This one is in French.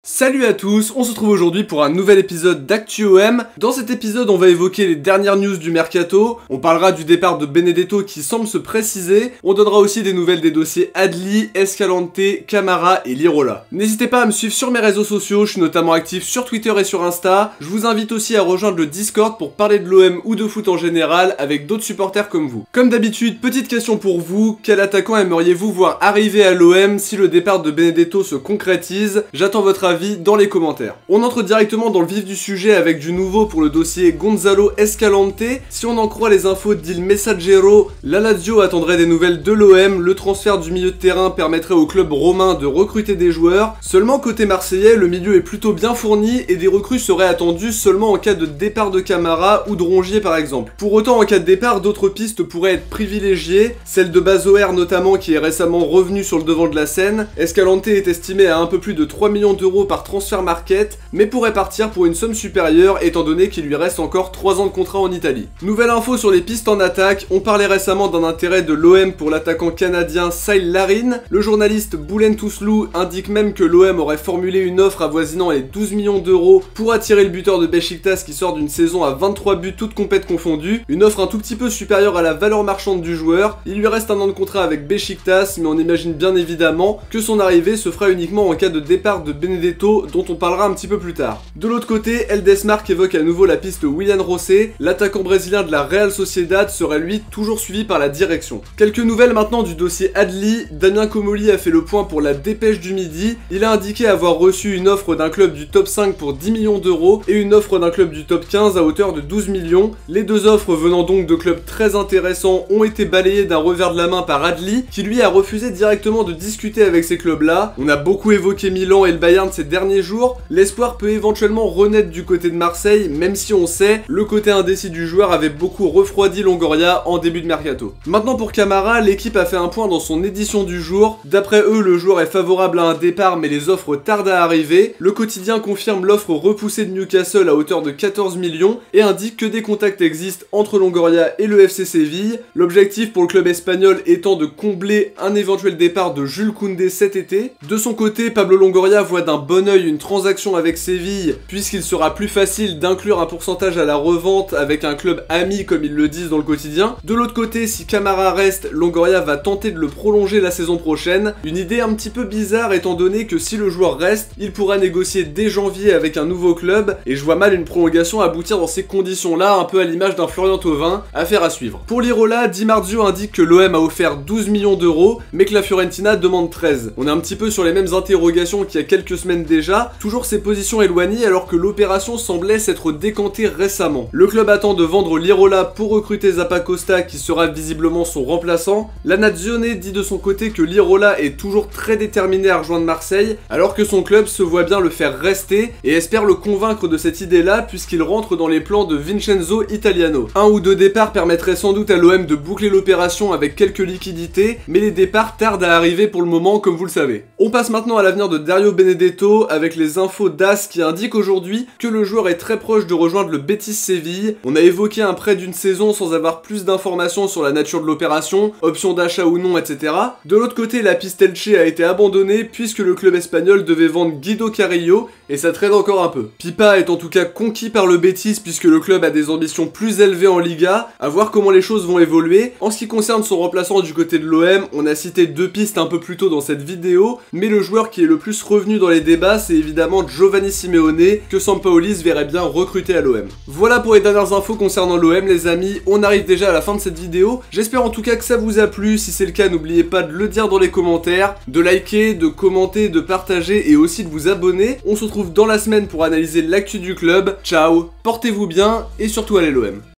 Salut à tous, on se retrouve aujourd'hui pour un nouvel épisode d'ActuOM. Dans cet épisode, on va évoquer les dernières news du mercato, on parlera du départ de Benedetto qui semble se préciser, on donnera aussi des nouvelles des dossiers Adli, Escalante, Camara et Lirola. N'hésitez pas à me suivre sur mes réseaux sociaux, je suis notamment actif sur Twitter et sur Insta. Je vous invite aussi à rejoindre le Discord pour parler de l'OM ou de foot en général avec d'autres supporters comme vous. Comme d'habitude, petite question pour vous, quel attaquant aimeriez-vous voir arriver à l'OM si le départ de Benedetto se concrétise? J'attends votre avis dans les commentaires. On entre directement dans le vif du sujet avec du nouveau pour le dossier Gonzalo Escalante. Si on en croit les infos d'Il Messaggero, la Lazio attendrait des nouvelles de l'OM, le transfert du milieu de terrain permettrait au club romain de recruter des joueurs. Seulement côté marseillais, le milieu est plutôt bien fourni et des recrues seraient attendues seulement en cas de départ de Camara ou de Rongier par exemple. Pour autant, en cas de départ, d'autres pistes pourraient être privilégiées, celle de Bazoer notamment qui est récemment revenu sur le devant de la scène. Escalante est estimé à un peu plus de 3 millions d'euros par transfert market, mais pourrait partir pour une somme supérieure étant donné qu'il lui reste encore 3 ans de contrat en Italie. Nouvelle info sur les pistes en attaque, on parlait récemment d'un intérêt de l'OM pour l'attaquant canadien Saïl Larin. Le journaliste Boulen Touslou indique même que l'OM aurait formulé une offre avoisinant les 12 millions d'euros pour attirer le buteur de Beşiktaş qui sort d'une saison à 23 buts toutes compètes confondues, une offre un tout petit peu supérieure à la valeur marchande du joueur. Il lui reste un an de contrat avec Beşiktaş, mais on imagine bien évidemment que son arrivée se fera uniquement en cas de départ de Benedetto, dont on parlera un petit peu plus tard. De l'autre côté, Eldesmark évoque à nouveau la piste Willian José, l'attaquant brésilien de la Real Sociedad serait lui toujours suivi par la direction. Quelques nouvelles maintenant du dossier Adli, Damien Comolli a fait le point pour la Dépêche du Midi, il a indiqué avoir reçu une offre d'un club du top 5 pour 10 millions d'euros et une offre d'un club du top 15 à hauteur de 12 millions. Les deux offres venant donc de clubs très intéressants ont été balayées d'un revers de la main par Adli, qui lui a refusé directement de discuter avec ces clubs-là. On a beaucoup évoqué Milan et le Bayern ces derniers jours, l'espoir peut éventuellement renaître du côté de Marseille, même si on sait, le côté indécis du joueur avait beaucoup refroidi Longoria en début de mercato. Maintenant pour Camara, l'équipe a fait un point dans son édition du jour. D'après eux, le joueur est favorable à un départ, mais les offres tardent à arriver. Le quotidien confirme l'offre repoussée de Newcastle à hauteur de 14 millions et indique que des contacts existent entre Longoria et le FC Séville. L'objectif pour le club espagnol étant de combler un éventuel départ de Jules Koundé cet été. De son côté, Pablo Longoria voit d'un bon œil une transaction avec Séville, puisqu'il sera plus facile d'inclure un pourcentage à la revente avec un club ami comme ils le disent dans le quotidien. De l'autre côté, si Camara reste, Longoria va tenter de le prolonger la saison prochaine. Une idée un petit peu bizarre étant donné que si le joueur reste, il pourra négocier dès janvier avec un nouveau club, et je vois mal une prolongation aboutir dans ces conditions-là, un peu à l'image d'un Florian Thauvin. Affaire à suivre. Pour Lirola, Di Marzio indique que l'OM a offert 12 millions d'euros, mais que la Fiorentina demande 13. On est un petit peu sur les mêmes interrogations qu'il y a quelques semaines déjà, toujours ces positions éloignées alors que l'opération semblait s'être décantée récemment. Le club attend de vendre Lirola pour recruter Zappacosta qui sera visiblement son remplaçant. La Nazione dit de son côté que Lirola est toujours très déterminé à rejoindre Marseille alors que son club se voit bien le faire rester et espère le convaincre de cette idée-là puisqu'il rentre dans les plans de Vincenzo Italiano. Un ou deux départs permettraient sans doute à l'OM de boucler l'opération avec quelques liquidités, mais les départs tardent à arriver pour le moment comme vous le savez. On passe maintenant à l'avenir de Dario Benedetto avec les infos d'AS qui indiquent aujourd'hui que le joueur est très proche de rejoindre le Betis Séville. On a évoqué un prêt d'une saison sans avoir plus d'informations sur la nature de l'opération, option d'achat ou non, etc. De l'autre côté, la piste Elche a été abandonnée puisque le club espagnol devait vendre Guido Carrillo et ça traîne encore un peu. Pipa est en tout cas conquis par le Betis puisque le club a des ambitions plus élevées en Liga, à voir comment les choses vont évoluer. En ce qui concerne son remplaçant du côté de l'OM, on a cité deux pistes un peu plus tôt dans cette vidéo, mais le joueur qui est le plus revenu dans les débats, c'est évidemment Giovanni Simeone, que Sampaoli se verrait bien recruter à l'OM. Voilà pour les dernières infos concernant l'OM les amis, on arrive déjà à la fin de cette vidéo. J'espère en tout cas que ça vous a plu, si c'est le cas n'oubliez pas de le dire dans les commentaires, de liker, de commenter, de partager et aussi de vous abonner. On se retrouve dans la semaine pour analyser l'actu du club. Ciao, portez-vous bien et surtout allez l'OM.